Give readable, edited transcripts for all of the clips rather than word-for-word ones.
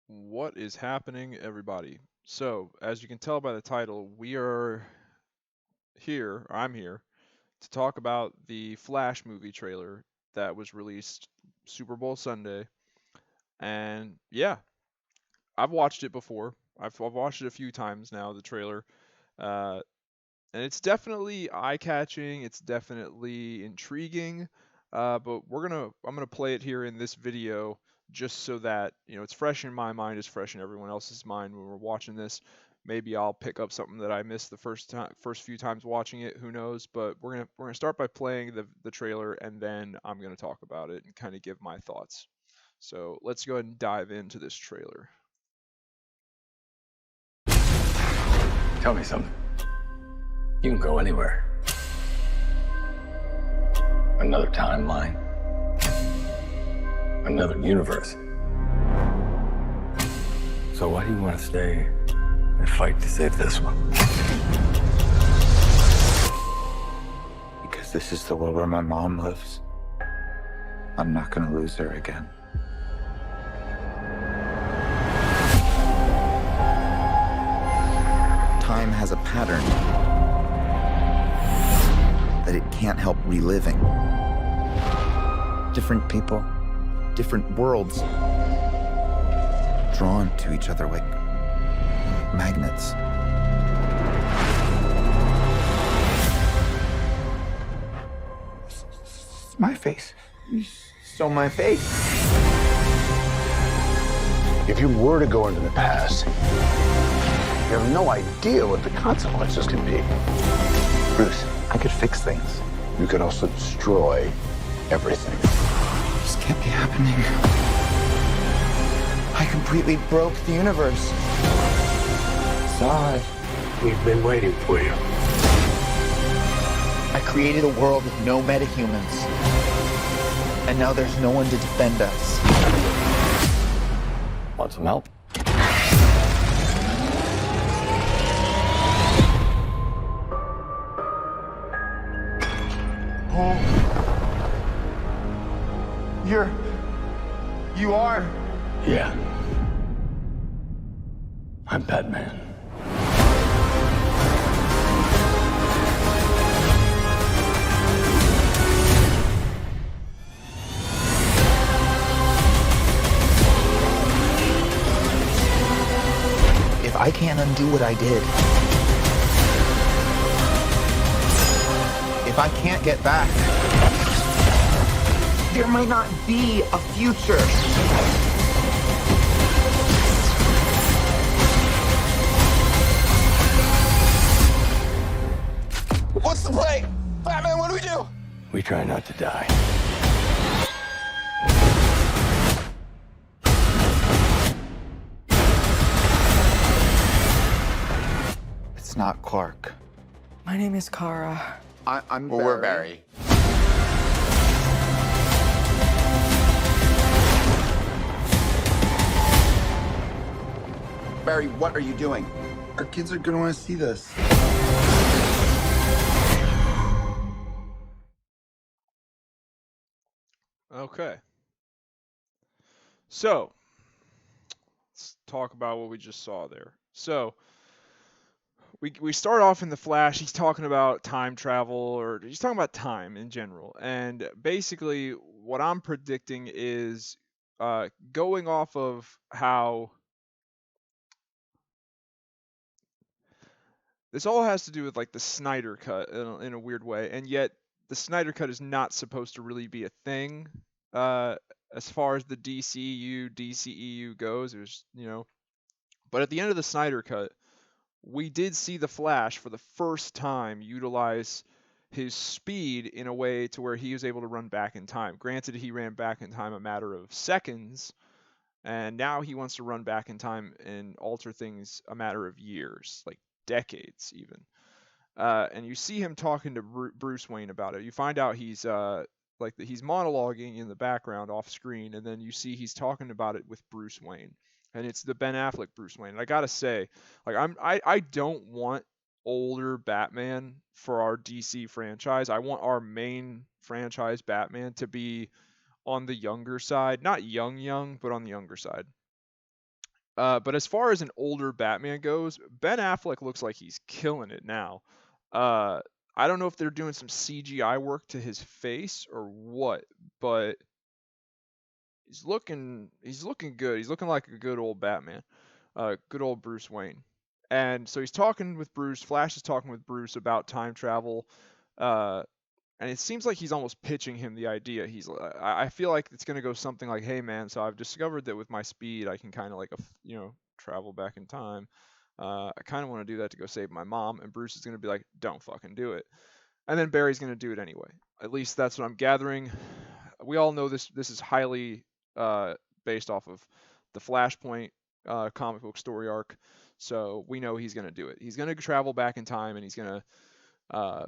What is happening, everybody? So, as you can tell by the title, we are here, or I'm here, to talk about the Flash movie trailer that was released Super Bowl Sunday. And yeah, I've watched it before. I've watched it a few times now, the trailer. Uh, and it's definitely eye-catching. It's definitely intriguing. But I'm gonna play it here in this video just so that it's fresh in my mind, it's fresh in everyone else's mind when we're watching this. Maybe I'll pick up something that I missed the first few times watching it. Who knows? But we're gonna start by playing the trailer, and then I'm gonna talk about it and kind of give my thoughts. So let's go ahead and dive into this trailer. Tell me something. You can go anywhere. Another timeline. Another universe. So why do you want to stay and fight to save this one? Because this is the world where my mom lives. I'm not gonna lose her again. Time has a pattern that it can't help reliving. Different people, different worlds, drawn to each other like magnets. It's my face. You stole my face. If you were to go into the past, you have no idea what the consequences can be. Bruce, I could fix things. You could also destroy everything. This can't be happening. I completely broke the universe. Sorry. We've been waiting for you. I created a world with no metahumans. And now there's no one to defend us. Want some help? Oh. You are? Yeah. I'm Batman. If I can't undo what I did, if I can't get back, there might not be a future. What's the play? Batman, what do we do? We try not to die. It's not Clark. My name is Kara. I'm Well, we're Barry. Barry, what are you doing? Our kids are gonna want to see this. Okay. So, let's talk about what we just saw there. So, we start off in the Flash. He's talking about time travel, or he's talking about time in general. And basically, what I'm predicting is going off of how this all has to do with like the Snyder Cut in a weird way, and yet the Snyder Cut is not supposed to really be a thing uh, as far as the DCEU goes. But at the end of the Snyder Cut, we did see the Flash for the first time utilize his speed in a way to where he was able to run back in time. Granted, he ran back in time a matter of seconds, and now he wants to run back in time and alter things a matter of years, like decades even. And you see him talking to Bruce Wayne about it. You find out he's monologuing in the background off screen, and then you see he's talking about it with Bruce Wayne, and it's the Ben Affleck Bruce Wayne. And I gotta say, like I don't want older Batman for our DC franchise. I want our main franchise Batman to be on the younger side, not young, but on the younger side. But as far as an older Batman goes, Ben Affleck looks like he's killing it now. Uh, I don't know if they're doing some CGI work to his face or what, but he's looking good. He's looking like a good old Batman, good old Bruce Wayne. And so he's talking with Bruce. Flash is talking with Bruce about time travel. Uh, and it seems like he's almost pitching him the idea. I feel like it's gonna go something like, "Hey man, so I've discovered that with my speed, I can kind of like, travel back in time. I kind of want to do that to go save my mom." And Bruce is gonna be like, "Don't fucking do it." And then Barry's gonna do it anyway. At least that's what I'm gathering. We all know this is highly uh, based off of the Flashpoint comic book story arc, so we know he's gonna do it. He's gonna travel back in time and he's gonna uh,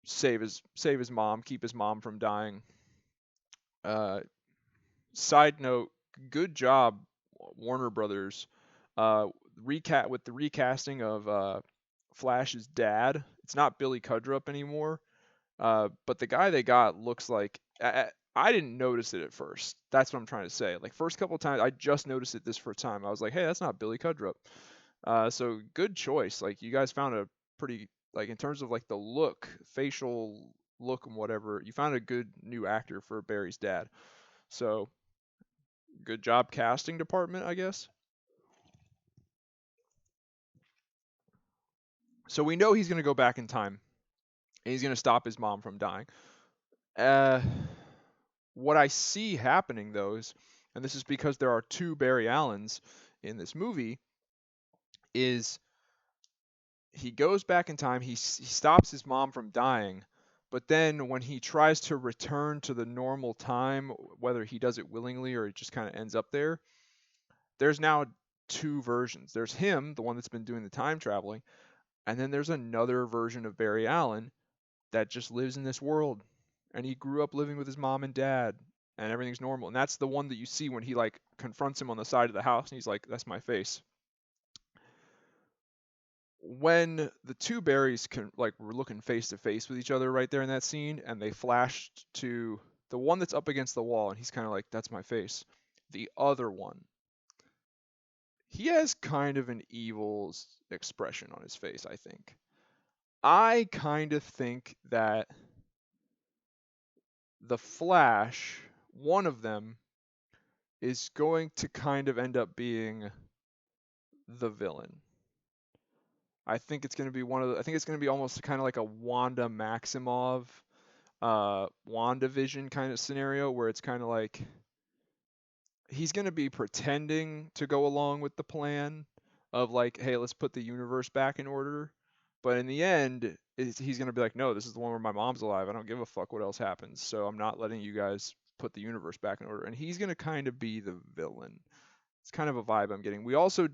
save his mom, keep his mom from dying. Uh, Side note, good job, Warner Brothers. With the recasting of Flash's dad. It's not Billy Cudrup anymore, but the guy they got looks like. I didn't notice it at first. That's what I'm trying to say. Like first couple of times, I just noticed it this first time. I was like, hey, that's not Billy Cudrup. So good choice. Like you guys found a pretty like in terms of like the look, facial look and whatever. You found a good new actor for Barry's dad. So good job casting department, I guess. So we know he's gonna go back in time and he's gonna stop his mom from dying. Uh, what I see happening though is, and this is because there are two Barry Allens in this movie, is he goes back in time, he stops his mom from dying, but then when he tries to return to the normal time, whether he does it willingly or it just kind of ends up there, there's now two versions. There's him, the one that's been doing the time traveling, and then there's another version of Barry Allen that just lives in this world. And he grew up living with his mom and dad, and everything's normal. And that's the one that you see when he like confronts him on the side of the house, and he's like, "That's my face." When the two Barrys were looking face to face with each other right there in that scene, and they flashed to the one that's up against the wall, and he's kind of like, "That's my face." The other one, he has kind of an evil expression on his face, I think. I kind of think that the Flash, one of them, is going to kind of end up being the villain. I think it's going to be I think it's going to be almost kind of like a Wanda Maximoff, WandaVision kind of scenario where it's kind of like he's going to be pretending to go along with the plan of like, hey, let's put the universe back in order. But in the end, he's going to be like, no, this is the one where my mom's alive. I don't give a fuck what else happens. So I'm not letting you guys put the universe back in order. And he's going to kind of be the villain. It's kind of a vibe I'm getting. We also we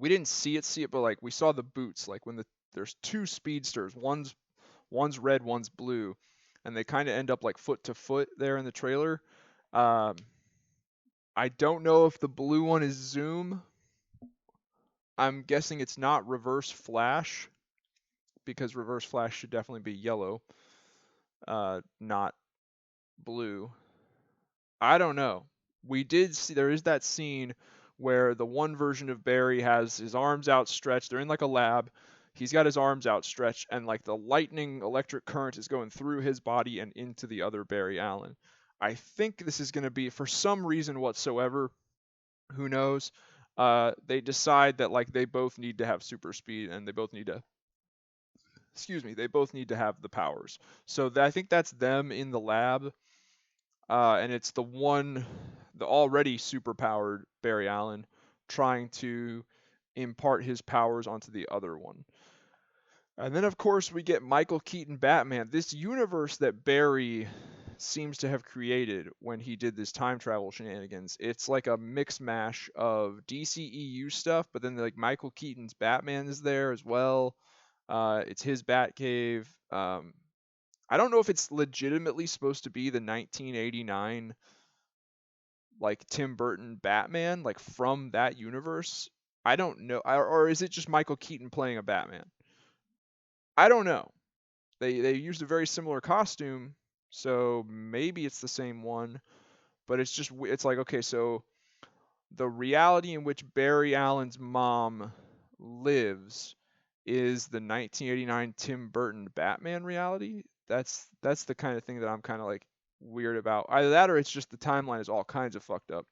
didn't see it, but like we saw the boots. Like when there's two speedsters, one's red, one's blue, and they kind of end up like foot to foot there in the trailer. I don't know if the blue one is Zoom. I'm guessing it's not Reverse Flash, because Reverse Flash should definitely be yellow, not blue. I don't know. We did see there is that scene where the one version of Barry has his arms outstretched. They're in like a lab. He's got his arms outstretched, and like the lightning electric current is going through his body and into the other Barry Allen. I think this is going to be, for some reason whatsoever, who knows, they decide that like they both need to have super speed and they both need to have the powers. So I think that's them in the lab, and it's the already super powered Barry Allen trying to impart his powers onto the other one. And then of course we get Michael Keaton Batman, this universe that Barry seems to have created when he did this time travel shenanigans. It's like a mix mash of DCEU stuff, but then like Michael Keaton's Batman is there as well. It's his Batcave. I don't know if it's legitimately supposed to be the 1989 like Tim Burton Batman, like from that universe. I don't know, or is it just Michael Keaton playing a Batman? I don't know. They used a very similar costume, so maybe it's the same one, but it's like, okay, so the reality in which Barry Allen's mom lives is the 1989 Tim Burton Batman reality. That's the kind of thing that I'm kind of like weird about. Either that or it's just the timeline is all kinds of fucked up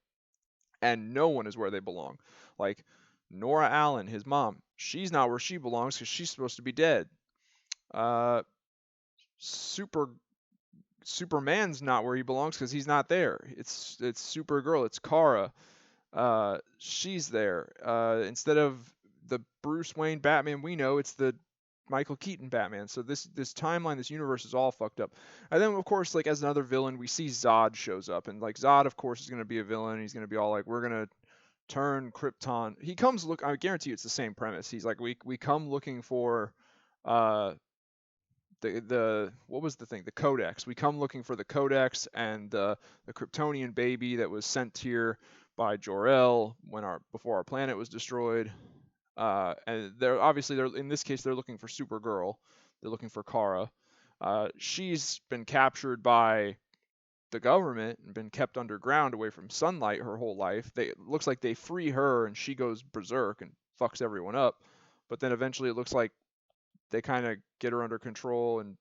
and no one is where they belong. Like Nora Allen, his mom, she's not where she belongs because she's supposed to be dead. Uh, Superman's not where he belongs because he's not there. It's Supergirl. It's Kara. She's there. Instead of the Bruce Wayne Batman we know, it's the Michael Keaton Batman. So this timeline, this universe is all fucked up. And then of course, like as another villain, we see Zod shows up, and like Zod, of course, is gonna be a villain. He's gonna be all like, we're gonna turn Krypton. He comes look. I guarantee you, it's the same premise. He's like, we come looking for, the what was the thing? The Codex. We come looking for the Codex and the Kryptonian baby that was sent here by Jor-El before our planet was destroyed. And they're in this case they're looking for Supergirl. They're looking for Kara. She's been captured by the government and been kept underground away from sunlight her whole life. It looks like they free her and she goes berserk and fucks everyone up. But then eventually it looks like they kind of get her under control and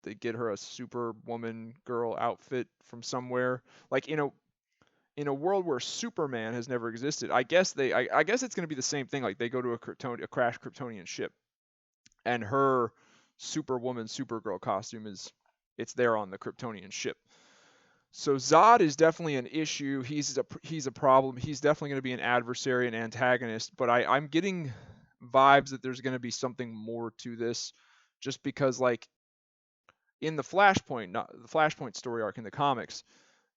they get her a Superwoman girl outfit from somewhere. Like in a world where Superman has never existed, I guess it's going to be the same thing. Like they go to a crashed Kryptonian ship, and her Superwoman Supergirl costume it's there on the Kryptonian ship. So Zod is definitely an issue. He's a problem. He's definitely going to be an adversary, an antagonist. But I'm getting vibes that there's going to be something more to this, just because like in the Flashpoint story arc in the comics,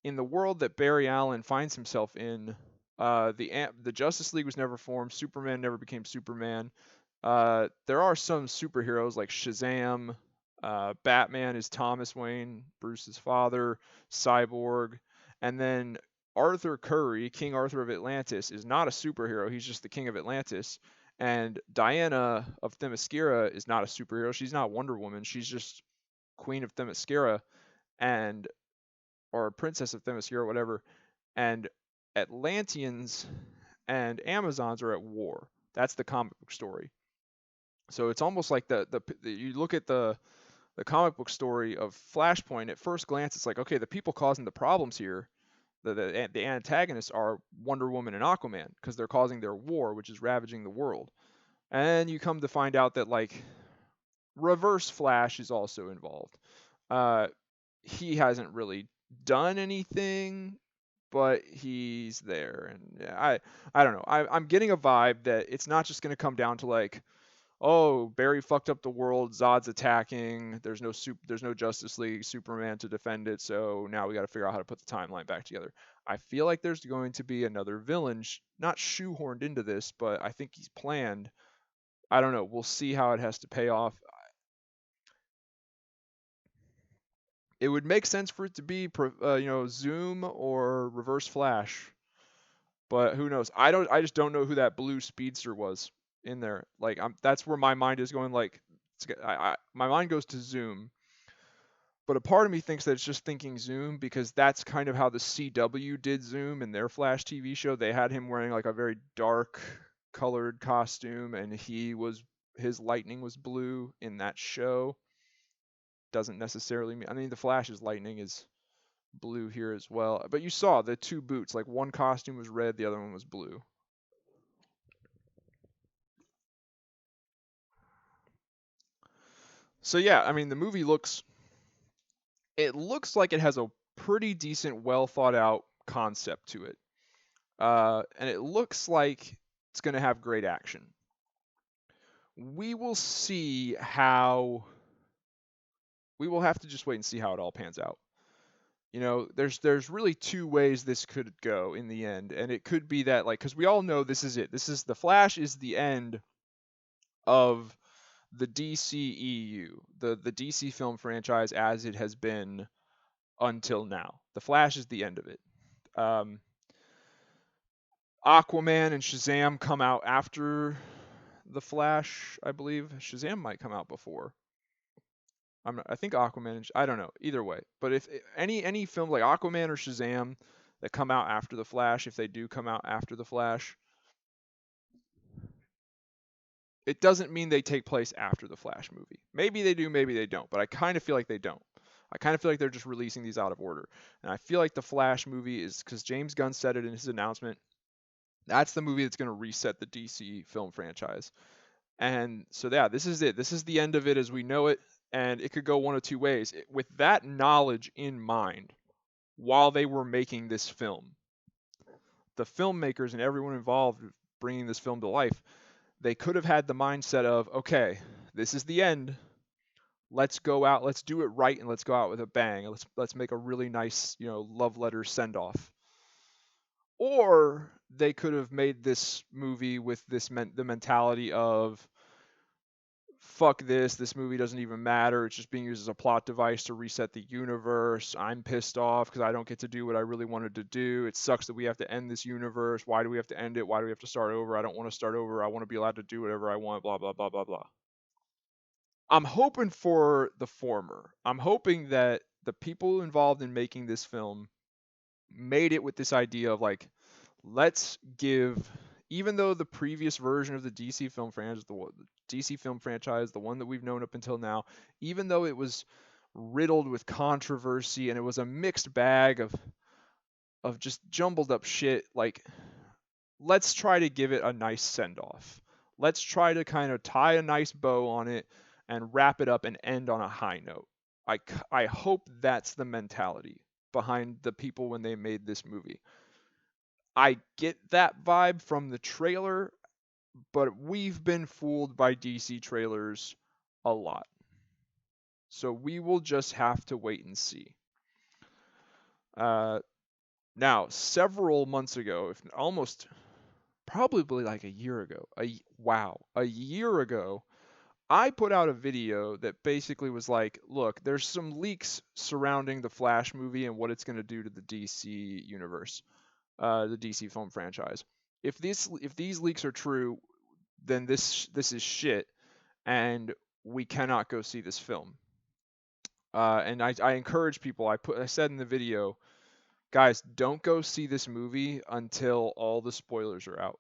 in the world that Barry Allen finds himself in, the Justice League was never formed. Superman never became Superman. There are some superheroes like Shazam. Batman is Thomas Wayne, Bruce's father. Cyborg, and then Arthur Curry, King Arthur of Atlantis, is not a superhero. He's just the king of Atlantis. And Diana of Themyscira is not a superhero. She's not Wonder Woman. She's just Queen of Themyscira, or Princess of Themyscira, whatever. And Atlanteans and Amazons are at war. That's the comic book story. So it's almost like you look at the comic book story of Flashpoint. At first glance, it's like, okay, the people causing the problems here, the antagonists are Wonder Woman and Aquaman because they're causing their war, which is ravaging the world. And you come to find out that like Reverse Flash is also involved. He hasn't really done anything, but he's there. And yeah, I don't know. I'm getting a vibe that it's not just going to come down to like, oh, Barry fucked up the world, Zod's attacking, there's no Justice League, Superman to defend it, so now we got to figure out how to put the timeline back together. I feel like there's going to be another villain, not shoehorned into this, but I think he's planned. I don't know. We'll see how it has to pay off. It would make sense for it to be, Zoom or Reverse Flash, but who knows? I just don't know who that blue speedster was in there. Like that's where my mind is going. Like my mind goes to Zoom, but a part of me thinks that it's just thinking Zoom because that's kind of how the CW did Zoom in their Flash TV show. They had him wearing like a very dark colored costume, and his lightning was blue in that show. Doesn't necessarily mean, I mean, the Flash's lightning is blue here as well. But you saw the two boots, like one costume was red, the other one was blue. So yeah, I mean, the movie looks like it has a pretty decent, well thought out concept to it. And it looks like it's going to have great action. We will see how, we will have to just wait and see how it all pans out. You know, there's really two ways this could go in the end. And it could be that, like, because we all know this is it. The Flash is the end of the DCEU, the DC film franchise as it has been until now. The Flash is the end of it. Aquaman and Shazam come out after the Flash, I believe. Shazam might come out before. I think Aquaman, I don't know, either way. But if any film like Aquaman or Shazam, that come out after the Flash, if they do come out after the Flash, it doesn't mean they take place after the Flash movie. Maybe they do, maybe they don't, but I kind of feel like they don't. I kind of feel like they're just releasing these out of order. And I feel like the Flash movie is, because James Gunn said it in his announcement, that's the movie that's going to reset the DC film franchise. And so, yeah, this is it. This is the end of it as we know it. And it could go one of two ways. With that knowledge in mind, while they were making this film, the filmmakers and everyone involved bringing this film to life, they could have had the mindset of, okay, this is the end. Let's go out, let's do it right, and let's go out with a bang. Let's make a really nice, love letter send off. Or they could have made this movie with the mentality of, fuck this movie doesn't even matter. It's just being used as a plot device to reset the universe. I'm pissed off because I don't get to do what I really wanted to do. It sucks that we have to end this universe. Why do we have to end it? Why do we have to start over? I don't want to start over. I want to be allowed to do whatever I want, blah, blah, blah, blah, blah. I'm hoping for the former. I'm hoping that the people involved in making this film made it with this idea of like, let's give, even though the previous version of the DC film franchise, the one that we've known up until now, even though it was riddled with controversy and it was a mixed bag of just jumbled up shit, like, let's try to give it a nice send off. Let's try to kind of tie a nice bow on it and wrap it up and end on a high note. I hope that's the mentality behind the people when they made this movie. I get that vibe from the trailer, but we've been fooled by DC trailers a lot. So we will just have to wait and see. Now, several months ago, if almost probably like a year ago, a year ago, I put out a video that basically was like, look, there's some leaks surrounding the Flash movie and what it's going to do to the DC universe, the DC film franchise. If these leaks are true, then this is shit, and we cannot go see this film. And I encourage people. I said in the video, guys, don't go see this movie until all the spoilers are out.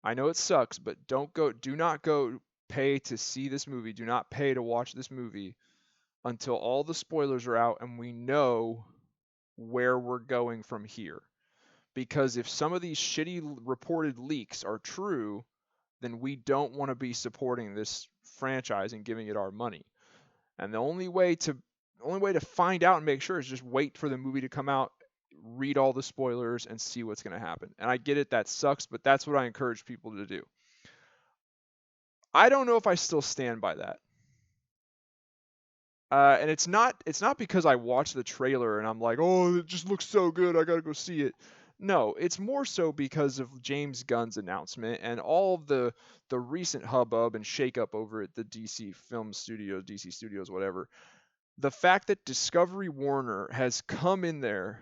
I know it sucks, but do not go pay to see this movie. Do not pay to watch this movie until all the spoilers are out and we know where we're going from here. Because if some of these shitty reported leaks are true, then we don't want to be supporting this franchise and giving it our money. And the only way to find out and make sure is just wait for the movie to come out, read all the spoilers, and see what's going to happen. And I get it, that sucks, but that's what I encourage people to do. I don't know if I still stand by that. And it's not because I watched the trailer and I'm like, oh, it just looks so good, I gotta go see it. No, it's more so because of James Gunn's announcement and all of the recent hubbub and shakeup over at the DC Studios, whatever. The fact that Discovery Warner has come in there,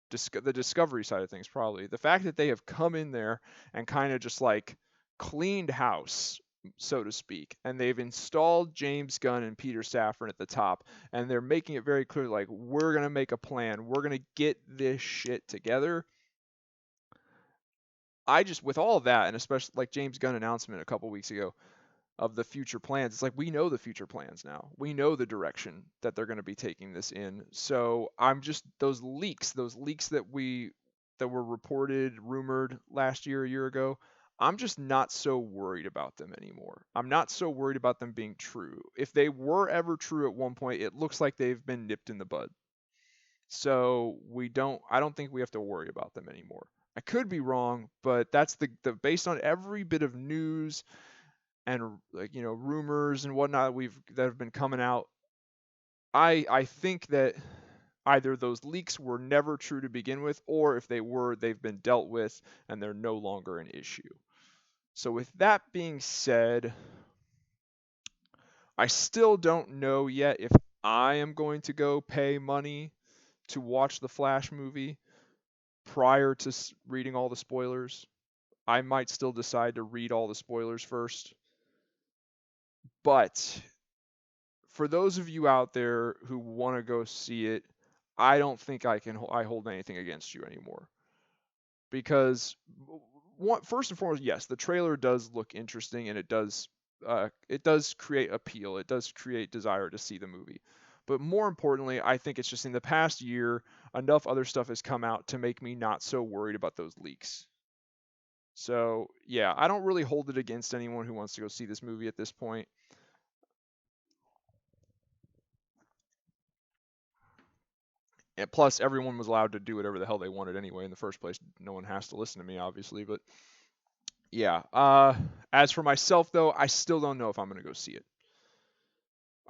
the Discovery side of things probably, the fact that they have come in there and kind of just like cleaned house, so to speak, and they've installed James Gunn and Peter Safran at the top, and they're making it very clear, like, we're going to make a plan, we're going to get this shit together. With all of that, and especially like James Gunn announcement a couple weeks ago of the future plans, it's like, we know the future plans now. We know the direction that they're going to be taking this in. So I'm just, those leaks that were reported, rumored last year, a year ago, I'm just not so worried about them anymore. I'm not so worried about them being true. If they were ever true at one point, it looks like they've been nipped in the bud. So I don't think we have to worry about them anymore. I could be wrong, but that's the based on every bit of news and, like, rumors and whatnot that have been coming out. I think that either those leaks were never true to begin with, or if they were, they've been dealt with and they're no longer an issue. So with that being said, I still don't know yet if I am going to go pay money to watch the Flash movie prior to reading all the spoilers. I might still decide to read all the spoilers first. But for those of you out there who want to go see it, I don't think I hold anything against you anymore. Because first and foremost, yes, the trailer does look interesting and it does create appeal. It does create desire to see the movie. But more importantly, I think it's just in the past year, enough other stuff has come out to make me not so worried about those leaks. So, yeah, I don't really hold it against anyone who wants to go see this movie at this point. And plus, everyone was allowed to do whatever the hell they wanted anyway in the first place. No one has to listen to me, obviously. But yeah, as for myself, though, I still don't know if I'm going to go see it.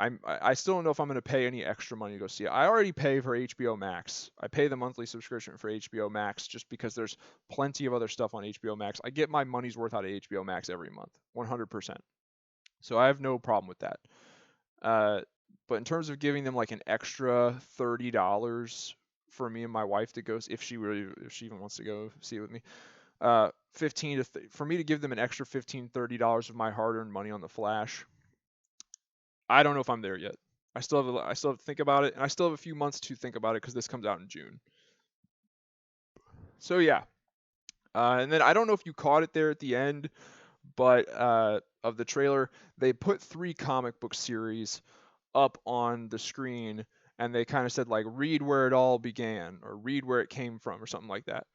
I still don't know if I'm going to pay any extra money to go see it. I already pay for HBO Max. I pay the monthly subscription for HBO Max just because there's plenty of other stuff on HBO Max. I get my money's worth out of HBO Max every month, 100%. So I have no problem with that. But in terms of giving them like an extra $30 for me and my wife to go, if she even wants to go see it with me, for me to give them an extra $15-$30 of my hard-earned money on The Flash, I don't know if I'm there yet. I still have to think about it, and I still have a few months to think about it because this comes out in June. So yeah, and then I don't know if you caught it there at the end, but of the trailer, they put 3 comic book series up on the screen, and they kind of said like, read where it all began, or read where it came from, or something like that.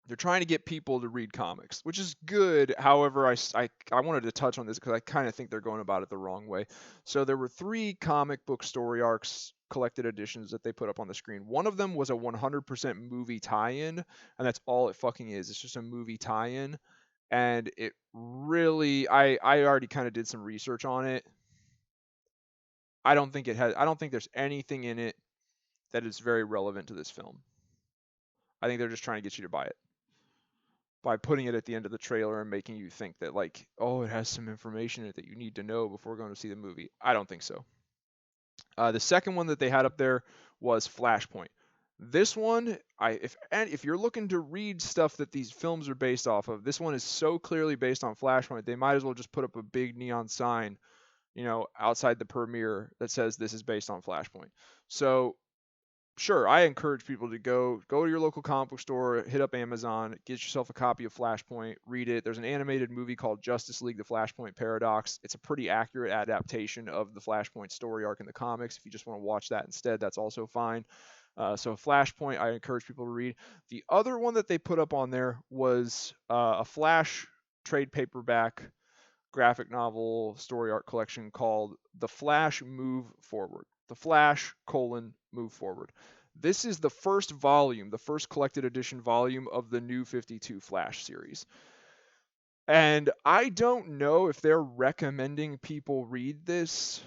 They're trying to get people to read comics, which is good. However, I wanted to touch on this because I kind of think they're going about it the wrong way. So there were 3 comic book story arcs collected editions that they put up on the screen. One of them was a 100% movie tie-in, and that's all it fucking is. It's just a movie tie-in, and it really, I already kind of did some research on it. I don't think there's anything in it that is very relevant to this film. I think they're just trying to get you to buy it by putting it at the end of the trailer and making you think that like, oh, it has some information in it that you need to know before going to see the movie. I don't think so. The second one that they had up there was Flashpoint. This one, if you're looking to read stuff that these films are based off of, this one is so clearly based on Flashpoint, they might as well just put up a big neon sign, outside the premiere that says this is based on Flashpoint. So sure, I encourage people to go to your local comic book store, hit up Amazon, get yourself a copy of Flashpoint, read it. There's an animated movie called Justice League: The Flashpoint Paradox. It's a pretty accurate adaptation of the Flashpoint story arc in the comics. If you just want to watch that instead, that's also fine. So Flashpoint, I encourage people to read. The other one that they put up on there was a Flash trade paperback graphic novel story arc collection called The Flash Move Forward. The Flash, Move Forward. This is the first volume, the first collected edition volume of the New 52 Flash series. And I don't know if they're recommending people read this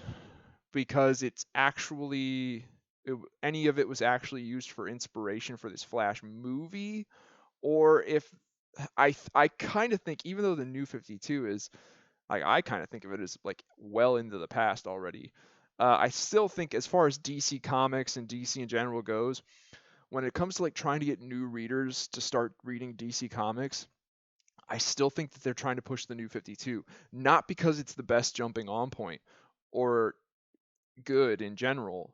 because any of it was actually used for inspiration for this Flash movie, or if I kind of think, even though the New 52 is, like, I kind of think of it as like well into the past already. I still think, as far as DC Comics and DC in general goes, when it comes to like trying to get new readers to start reading DC Comics, I still think that they're trying to push the New 52, not because it's the best jumping on point or good in general,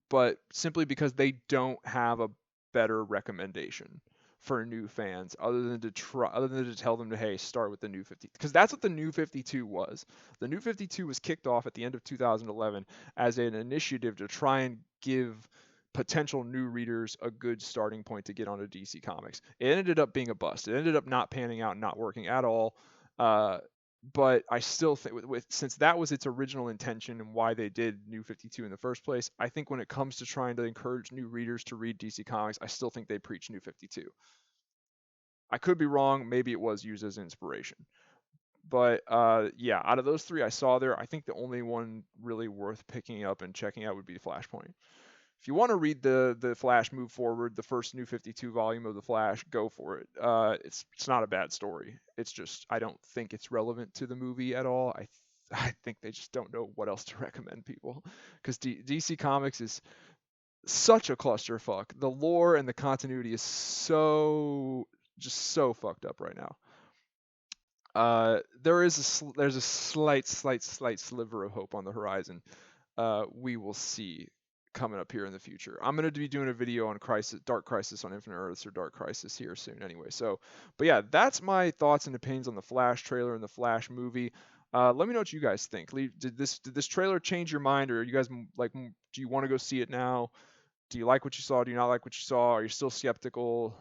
but simply because they don't have a better recommendation for new fans other than to tell them to, hey, start with the New 50, because that's what the New 52 was. The New 52 was kicked off at the end of 2011 as an initiative to try and give potential new readers a good starting point to get onto DC Comics. It ended up being a bust. It ended up not panning out, not working at all. But I still think, since that was its original intention and why they did New 52 in the first place, I think when it comes to trying to encourage new readers to read DC Comics, I still think they preach New 52. I could be wrong. Maybe it was used as inspiration. But yeah, out of those 3 I saw there, I think the only one really worth picking up and checking out would be Flashpoint. If you want to read the Flash Move Forward, the first New 52 volume of the Flash, go for it. It's not a bad story. It's just, I don't think it's relevant to the movie at all. I think they just don't know what else to recommend people, because DC Comics is such a clusterfuck. The lore and the continuity is so fucked up right now. There's a slight sliver of hope on the horizon. We will see. coming up here in the future. I'm going to be doing a video on Dark Crisis on Infinite Earths or Dark Crisis here soon anyway. So, but yeah, that's my thoughts and opinions on the Flash trailer and the Flash movie. Let me know what you guys think. Did this trailer change your mind, or you guys like? Do you want to go see it now? Do you like what you saw? Do you not like what you saw? Are you still skeptical?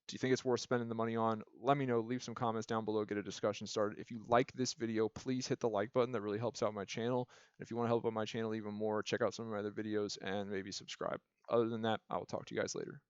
Do you think it's worth spending the money on? Let me know. Leave some comments down below. Get a discussion started. If you like this video, please hit the like button. That really helps out my channel. And if you want to help out my channel even more, check out some of my other videos and maybe subscribe. Other than that, I will talk to you guys later.